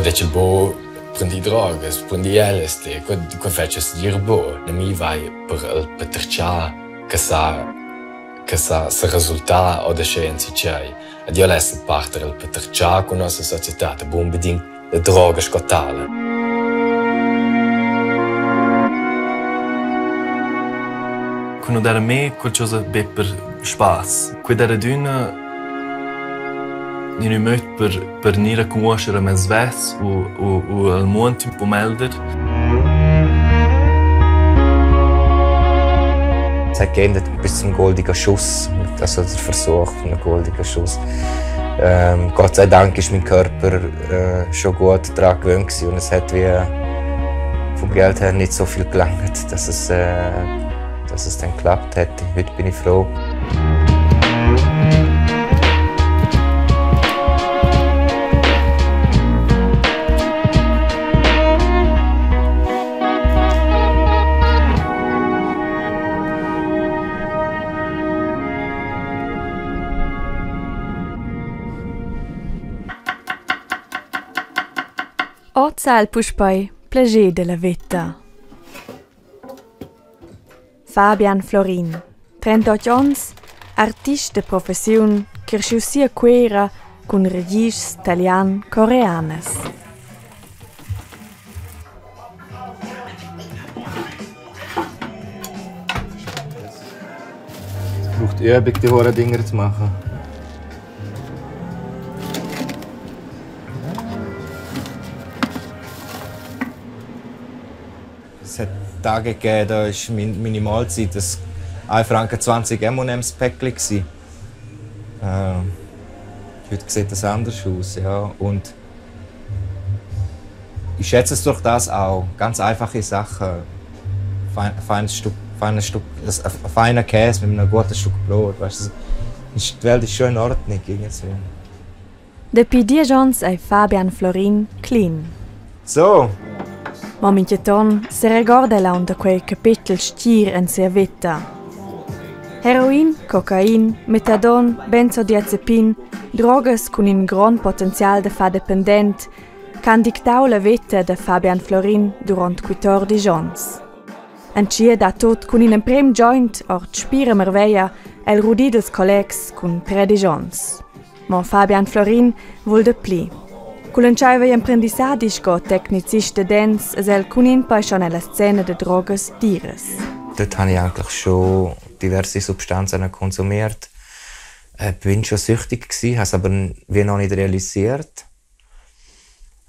dice il prendi drogas, prendi LSD, qua faccio dire da mi vai per terciare che sa risulta o da scienze c'è. Ed io lascio partire per terciare con la nostra società, da buon beding le droghe scottale. Quando era me qualcosa per spaß. Quando era d'una ich möchte per nicht conoscere me svess o al mondo un po' melder. Es hat geändert bis zum goldigen Schuss, also der Versuch von einem goldigen Schuss. Gott sei Dank ist mein Körper schon gut daran gewöhnt und es hat wie vom Geld her nicht so viel gelangt, dass es dann geklappt hätte. Heute bin ich froh. Ozza al puspoi, plager de la vita. Fabian Florin, 38 ans, artist de profession, cresciu sia quera cun regis italian-koreanes. Es braucht Übung, die hohen Dinger zu machen. Es hat Tage gegeben, da war meine Mahlzeit das 1,20 Franken M&M's-Päckchen. Heute sieht das anders aus. Ja. Und ich schätze es durch das auch. Ganz einfache Sachen. Feiner Käse mit einem guten Stück Brot. Weißt, die Welt ist schon in Ordnung. Depuis 10 ans è Fabian Florin clean. So. Momentan se ricorda da quel capitolo stier in sua vita. Heroin, cocain, metadon, benzodiazepin, drogas con un gran potenzial de fa dependent, can dictau la vita de Fabian Florin durant 14 ans. Ancia da tot con un prem joint or spira merveia el rudi dels collegs con 13 ans. Ma Fabian Florin vuol de pli. Culenciaiva imprendissadis go tecnicist de dance es el cunin poi schon alla scena de drogas dires. Dort habe ich eigentlich schon diverse Substanzen konsumiert. Ich bin schon süchtig gewesen, habe es aber wie noch nicht realisiert.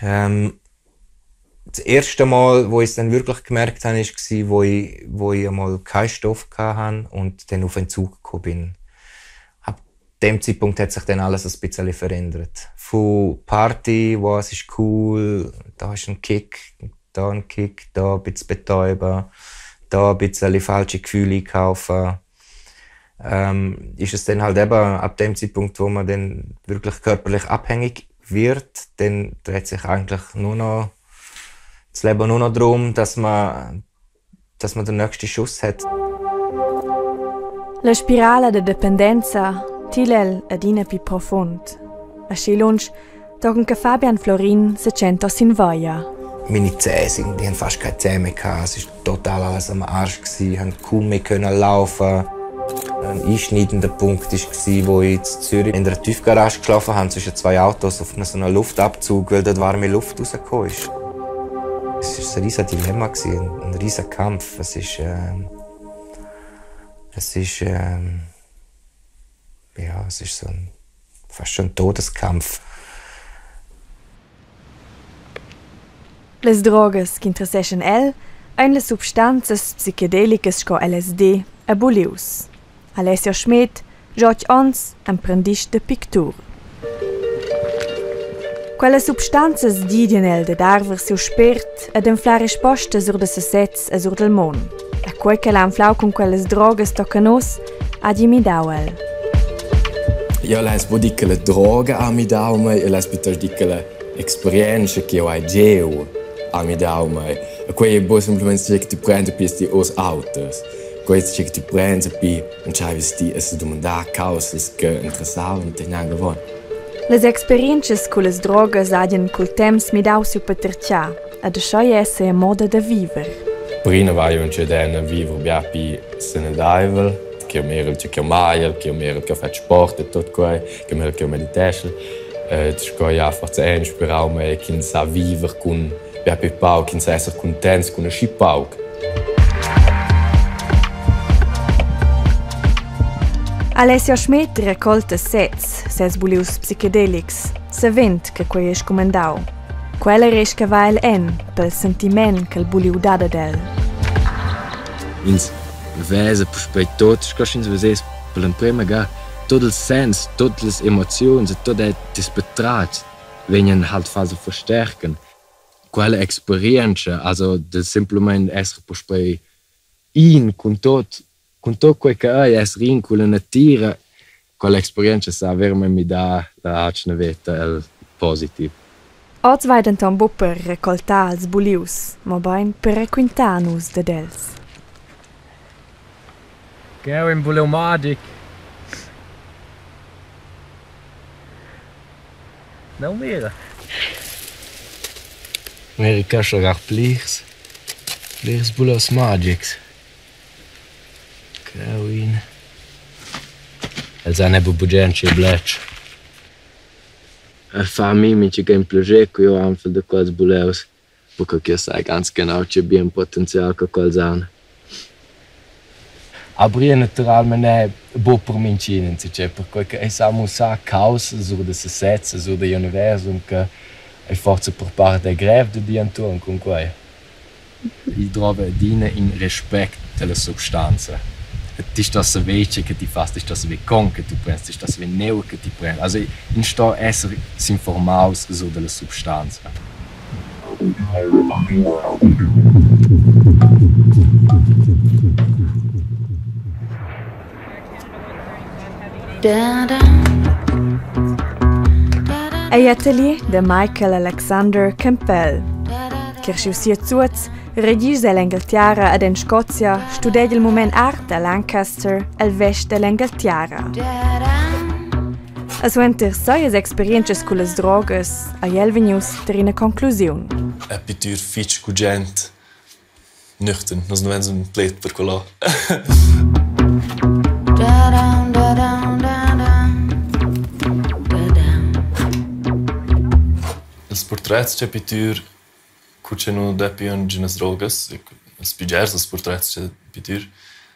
Das erste Mal, wo ich es dann wirklich gemerkt habe, war, wo ich einmal keinen Stoff hatte und dann auf Entzug gekommen bin. Ab dem Zeitpunkt hat sich dann alles ein bisschen verändert. Von Party, wo es ist cool, da ist ein Kick, da ein bisschen betäuben, da ein bisschen falsche Gefühle kaufen. Ist es dann halt eben ab dem Zeitpunkt, wo man dann wirklich körperlich abhängig wird, dann dreht sich eigentlich nur noch das Leben nur noch darum, dass man den nächsten Schuss hat. La spirale de dependenza tilel adina più profond. A Schilunsch, togen che Fabian Florin se cento sin voglia. Meine Zähne, die haben fast keine Zähne mehr gehabt. Es war total alles am Arsch. Ich konnte kaum mehr laufen. Ein einschneidender Punkt war, wo ich in Zürich in einer Tiefgarage geschlafen habe, zwischen zwei Autos auf so einem Luftabzug, weil dort warme Luft rausgekommen ist. Es war ein riesiges Dilemma, ein riesiger Kampf. Es ist so fast schon ein Todeskampf. Les drogas che interessessan el ein le substanzas psichedelicas sco LSD abolius. Alessio Schmidt, George Ons, apprendist de pictur. Quelle substanzas didian el de darver siu spirt ed enflar risposta sur de sesets e sur del mon. E quei che l'anflau con quelles drogas tocca nos, ad imidau el. Io les dic le droga a mi daume e les piuttosto dic le esperienze che io hai geu a mi daume. E quei è bo semplicemente che ti prende pisti os autos. Quei è che ti prende pi non c'hai vesti e se domanda causes che interessavano te neanche von. Les experiences con les drogas hagien col temps midau siu patertgar, ed ascho esse a moda da viver. Prima vai un cedena viver biapi senedaivel, che mer il chiamaia, che mer il caffè sport e tot quei, che mer il meditation. Sco ja forse inspirau me kin sa viver con biapi pau, kin sa esser contents con a schipau. Alessio Schmidt raccolta sets, ses bulius psichedelics, savent che quei es comandau. Quella resca va el en, pel sentiment che il buliu dada del. Ins vese per tot, scosins veses per l'emprema ga, tot il sens, tot les emozions, tot è dispetrat, venien halt fase verstärken. Quella experienza, also del simplement esser per spray in con tot quel che è rin con la natura, quell'esperienza sa veramente mi dà la acna vita el positiv. Oz vaiden ton bu per recoltar els bulius, ma bain per requintanus de dels. Gau in buliu magic. Não mira. Amerika schar pliers bulius magics. Gauin. Els han bugenci e blec. Fa mi ci che implage che io am fel de quals buleus. Perché io sai ganz genau c'è bien potenzial che quals han. Abri naturalmente bo per mincinen, c'è perché è sa musa causa su de sets, su de universum che è forse per parte greve de dianturn con quei. I trova dina in rispetto della sostanza. Ti sta se vece che ti fast, ti sta se ve con che tu prends, ti sta se ve neu che ti prends. Also in sta esser s'informaus so della substanza. Ein atelier de Michael Alexander Campbell. Che sia zuz, regis dell'Inghilterra ed in Scozia, studia il moment art a Lancaster, al vest dell'Inghilterra. A sua interessante esperienze con le drogas, a Jelvinius per una conclusione. È più fitch con gente nüchtern, non è un plate per quello. Il portrait c'è più Kuče no depion genas drogas, as pigers, as portrets c'è più,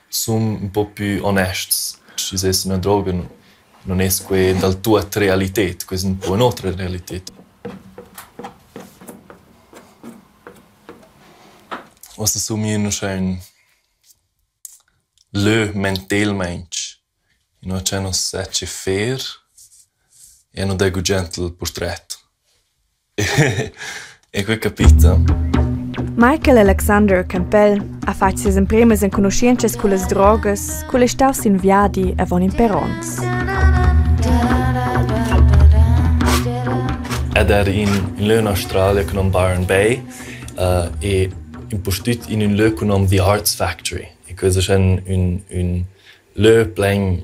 sono un po' più onestos. Se esiste una droga, non è quella dalla tua realità, questa è un po' un'altra realità. Questo su me non c'è un le mentalmente, non c'è un sette fair e non dego gentle il portretto. E quel capito. Michael Alexander Campbell ha fatto ses primas in conoscenze con le drogas, con le staus in viadi e von in perons. Ed era in l'un Australia con Byron Bay e impostit in un lieu con The Arts Factory. E questo è un lieu plein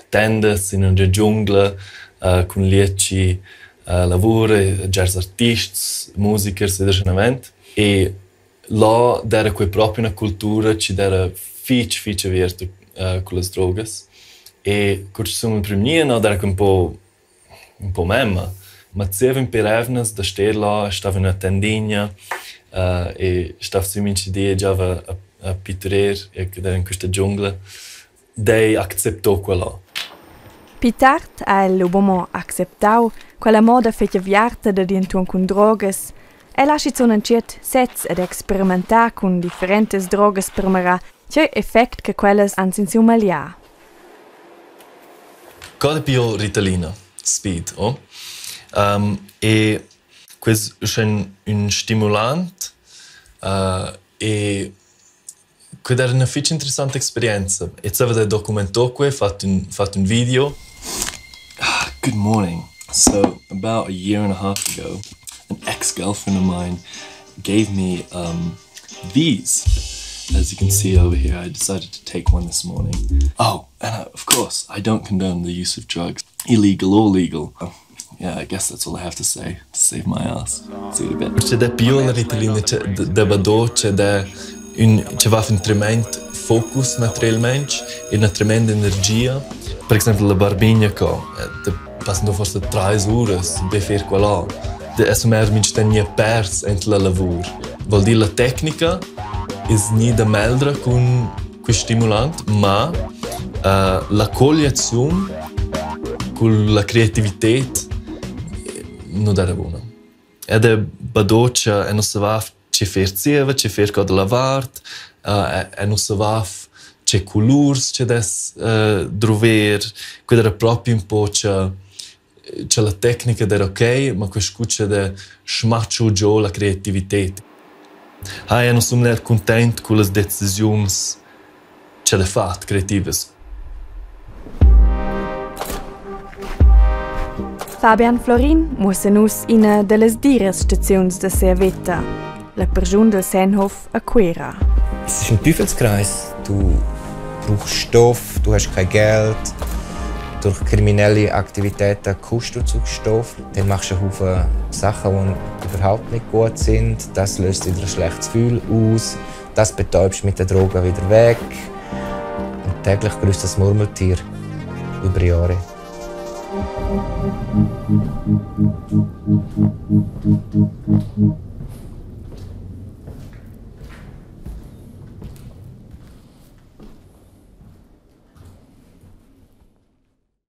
tendes in una giungla con lieci lavori, già artisti, musici, e là era proprio una cultura che era fice aperta con le droghe. E quando siamo in prima era un po' memma, ma c'era in perevnas da stare là, stava in una tendina e stava su minci idea già a pitturare era in questa giungla. Lei accettò quello. Più tardi ha l'uomo accettato quella moda fece viarta da dintorno con drogas e lasciat sonanciet sets ed experimentar con differenti drogas per mara che effect che quelles han sin malia. Cada più Ritalina, speed, oh? E questo è un stimolante e quella era una fiche interessante esperienza. E c'era documentato qui, fatto un video. Good morning. So, about a year and a half ago, an ex-girlfriend of mine gave me these. As you can see over here, I decided to take one this morning. Oh, and of course, I don't condone the use of drugs, illegal or legal. Yeah, I guess that's all I have to say to save my ass. See you in a bit. C'è da piola ritalina da badò, c'è va un tremendo focus materialmente e una tremenda energia. Per esempio la barbigna che passano forse 3 ore per fare quello. Adesso mi sta nie pers ent la lavoro. Vuol dire la tecnica è nie da meldere con stimulant, ma la coliazione con la creatività non era buona. Ed è badoccia e non sapeva che fare zieva, che fare cosa lavart, e non sapeva che colori che des trover, che era proprio un po' che la tecnica era ok, ma questo c'è da smaccio giù la creatività. E non sono contento con le decisioni che le fatte creative. Fabian Florin muss nus ina delle dires stazioni da sia vita, la Perschun del Senhof a Quera. Es ist ein Teufelskreis. Du brauchst Stoff, du hast kein Geld. Durch kriminelle Aktivitäten kommst du zu Stoff. Dann machst du einen Haufen Sachen, die überhaupt nicht gut sind. Das löst wieder ein schlechtes Gefühl aus. Das betäubst du mit den Drogen wieder weg. Und täglich grüßt das Murmeltier über Jahre.